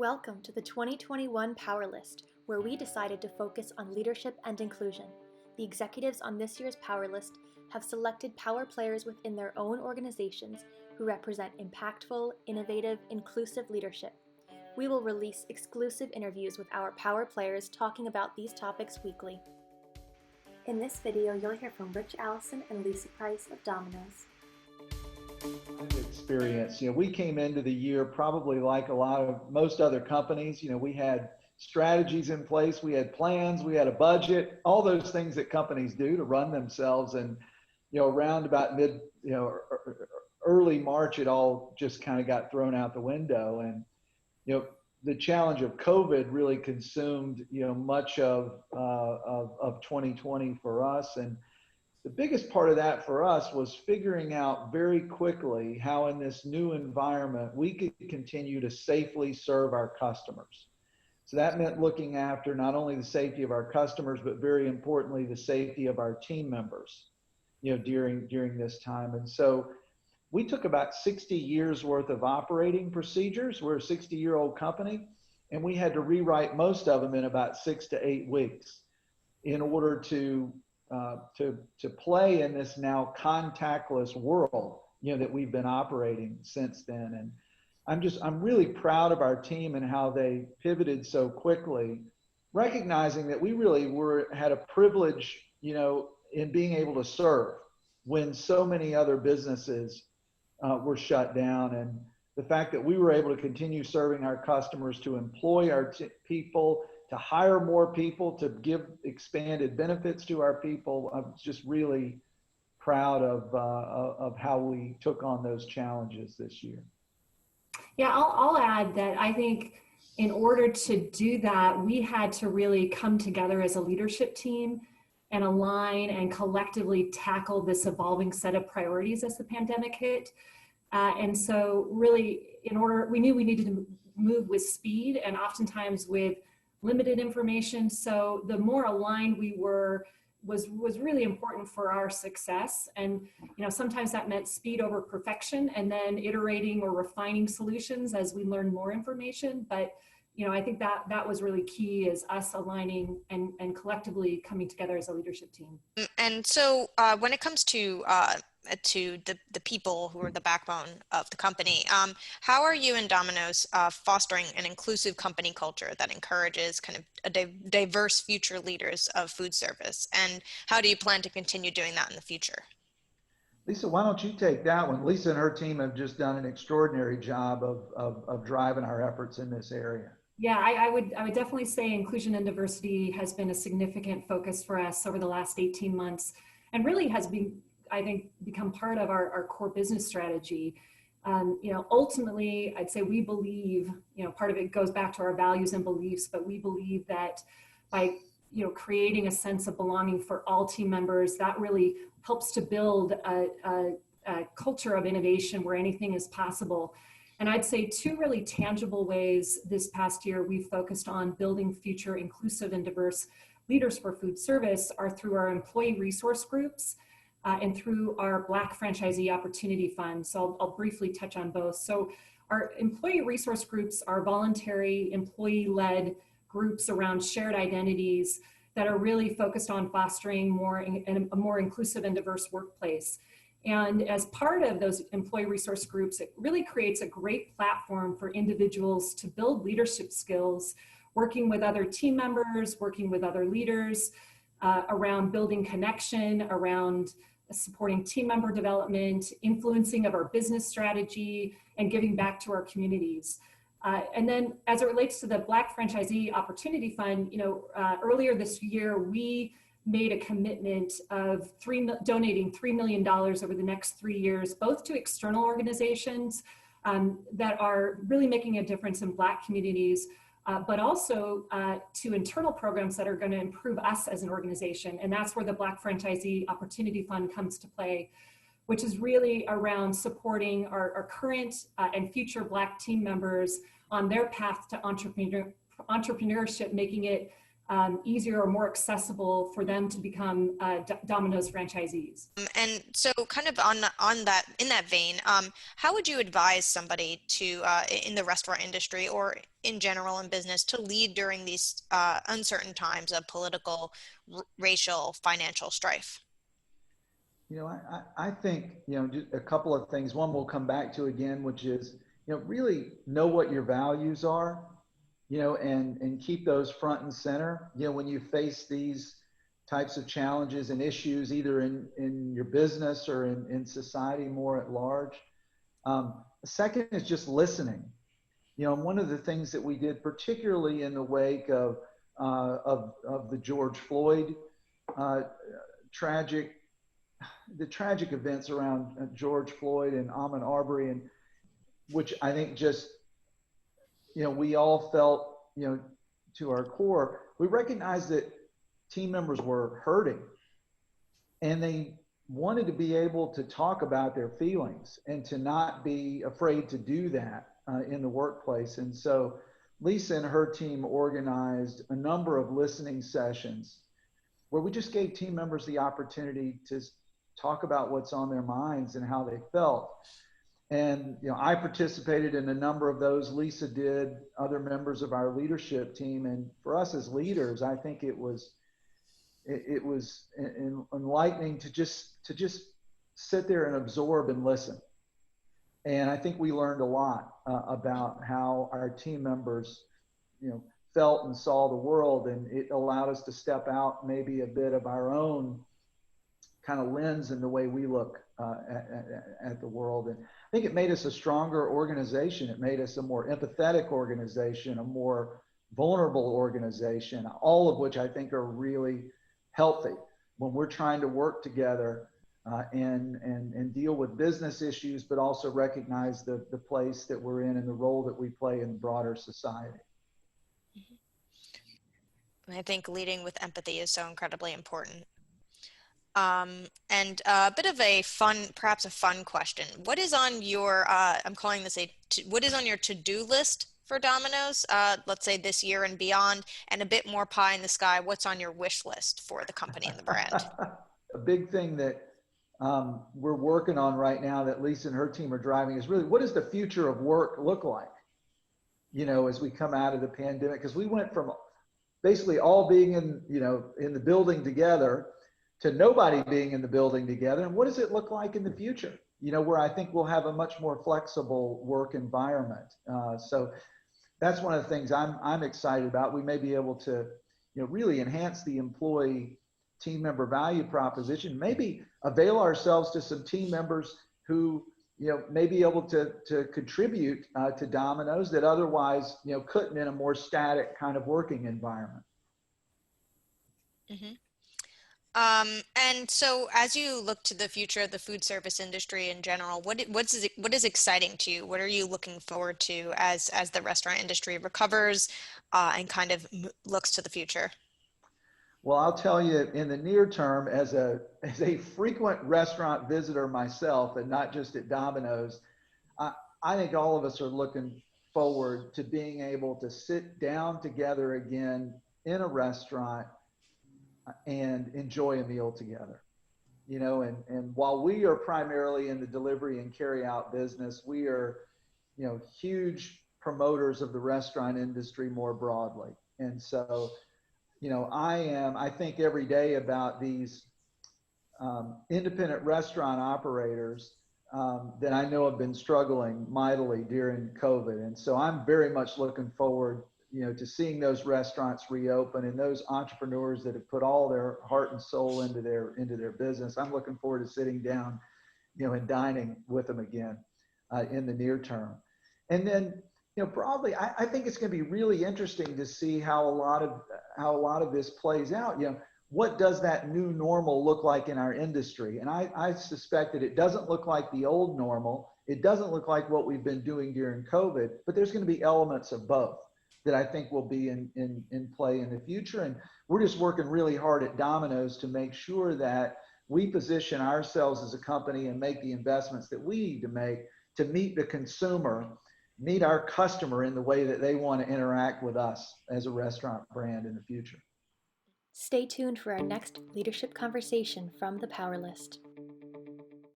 Welcome to the 2021 Power List, where we decided to focus on leadership and inclusion. The executives on this year's Power List have selected power players within their own organizations who represent impactful, innovative, inclusive leadership. We will release exclusive interviews with our power players talking about these topics weekly. In this video, you'll hear from Ritch Allison and Lisa Price of Domino's. Experience. We came into the year probably like most other companies. We had strategies in place, we had plans, we had a budget, all those things that companies do to run themselves. And, around about early March, it all just kind of got thrown out the window. And, the challenge of COVID really consumed, much of 2020 for us. And the biggest part of that for us was figuring out very quickly how in this new environment we could continue to safely serve our customers. So that meant looking after not only the safety of our customers, but very importantly, the safety of our team members, during this time. And so we took about 60 years worth of operating procedures. We're a 60-year-old company, and we had to rewrite most of them in about 6 to 8 weeks in order to play in this now contactless world, that we've been operating since then. And I'm really proud of our team and how they pivoted so quickly, recognizing that we really had a privilege, in being able to serve when so many other businesses were shut down. And the fact that we were able to continue serving our customers, to employ our people, to hire more people, to give expanded benefits to our people. I'm just really proud of how we took on those challenges this year. Yeah, I'll add that I think in order to do that, we had to really come together as a leadership team and align and collectively tackle this evolving set of priorities as the pandemic hit. And so really, we knew we needed to move with speed and oftentimes with limited information. So the more aligned we were was really important for our success. And sometimes that meant speed over perfection and then iterating or refining solutions as we learned more information. But I think that was really key, is us aligning and collectively coming together as a leadership team. And so when it comes to the people who are the backbone of the company, how are you and Domino's fostering an inclusive company culture that encourages kind of a diverse future leaders of food service? And how do you plan to continue doing that in the future? Lisa, why don't you take that one? Lisa and her team have just done an extraordinary job of driving our efforts in this area. Yeah, I would definitely say inclusion and diversity has been a significant focus for us over the last 18 months and really has been, I think, become part of our core business strategy. Ultimately, I'd say we believe, part of it goes back to our values and beliefs, but we believe that by, creating a sense of belonging for all team members, that really helps to build a culture of innovation where anything is possible. And I'd say two really tangible ways this past year we've focused on building future inclusive and diverse leaders for food service are through our employee resource groups and through our Black Franchisee Opportunity Fund. So I'll briefly touch on both. So our employee resource groups are voluntary, employee-led groups around shared identities that are really focused on fostering a more inclusive and diverse workplace. And as part of those employee resource groups, it really creates a great platform for individuals to build leadership skills, working with other team members, working with other leaders, around building connection, around supporting team member development, influencing of our business strategy, and giving back to our communities. And then as it relates to the Black Franchisee Opportunity Fund, earlier this year, we made a commitment of donating $3 million over the next 3 years, both to external organizations that are really making a difference in Black communities, but also to internal programs that are going to improve us as an organization. And that's where the Black Franchisee Opportunity Fund comes to play, which is really around supporting our current and future Black team members on their path to entrepreneurship, making it easier or more accessible for them to become Domino's franchisees. And so kind of on that, in that vein, how would you advise somebody to, in the restaurant industry or in general in business, to lead during these uncertain times of political, racial, financial strife? I think, just a couple of things. One we'll come back to again, which is, really know what your values are, and keep those front and center, when you face these types of challenges and issues, either in your business or in society more at large. The second is just listening. And one of the things that we did, particularly in the wake of the George Floyd tragic events around George Floyd and Ahmaud Arbery, and which I think just, we all felt, to our core, we recognized that team members were hurting and they wanted to be able to talk about their feelings and to not be afraid to do that in the workplace. And so Lisa and her team organized a number of listening sessions where we just gave team members the opportunity to talk about what's on their minds and how they felt. And, I participated in a number of those. Lisa did, other members of our leadership team. And for us as leaders, I think it was enlightening to just sit there and absorb and listen. And I think we learned a lot about how our team members, felt and saw the world. And it allowed us to step out maybe a bit of our own kind of lens in the way we look at the world. And I think it made us a stronger organization. It made us a more empathetic organization, a more vulnerable organization, all of which I think are really healthy when we're trying to work together and deal with business issues, but also recognize the place that we're in and the role that we play in broader society. I think leading with empathy is so incredibly important. And a bit of a perhaps a fun question. What is on your, I'm calling this what is on your to-do list for Domino's, let's say this year and beyond, and a bit more pie in the sky, what's on your wish list for the company and the brand? A big thing that we're working on right now that Lisa and her team are driving is really, what does the future of work look like, as we come out of the pandemic? Because we went from basically all being in the building together to nobody being in the building together. And what does it look like in the future? Where I think we'll have a much more flexible work environment. So that's one of the things I'm excited about. We may be able to, really enhance the employee team member value proposition, maybe avail ourselves to some team members who, may be able to contribute to Domino's that otherwise, couldn't in a more static kind of working environment. Mm-hmm. And so as you look to the future of the food service industry in general, what is exciting to you? What are you looking forward to as the restaurant industry recovers and kind of looks to the future? Well, I'll tell you, in the near term, as a frequent restaurant visitor myself, and not just at Domino's, I think all of us are looking forward to being able to sit down together again in a restaurant and enjoy a meal together, and while we are primarily in the delivery and carry out business, we are, huge promoters of the restaurant industry more broadly. And so, I think every day about these independent restaurant operators that I know have been struggling mightily during COVID. And so I'm very much looking forward, to seeing those restaurants reopen and those entrepreneurs that have put all their heart and soul into their business. I'm looking forward to sitting down, and dining with them again in the near term. And then, broadly, I think it's going to be really interesting to see how a lot of this plays out. What does that new normal look like in our industry? And I suspect that it doesn't look like the old normal. It doesn't look like what we've been doing during COVID, but there's going to be elements of both that I think will be in play in the future. And we're just working really hard at Domino's to make sure that we position ourselves as a company and make the investments that we need to make to meet the consumer, meet our customer in the way that they want to interact with us as a restaurant brand in the future. Stay tuned for our next leadership conversation from the Power List.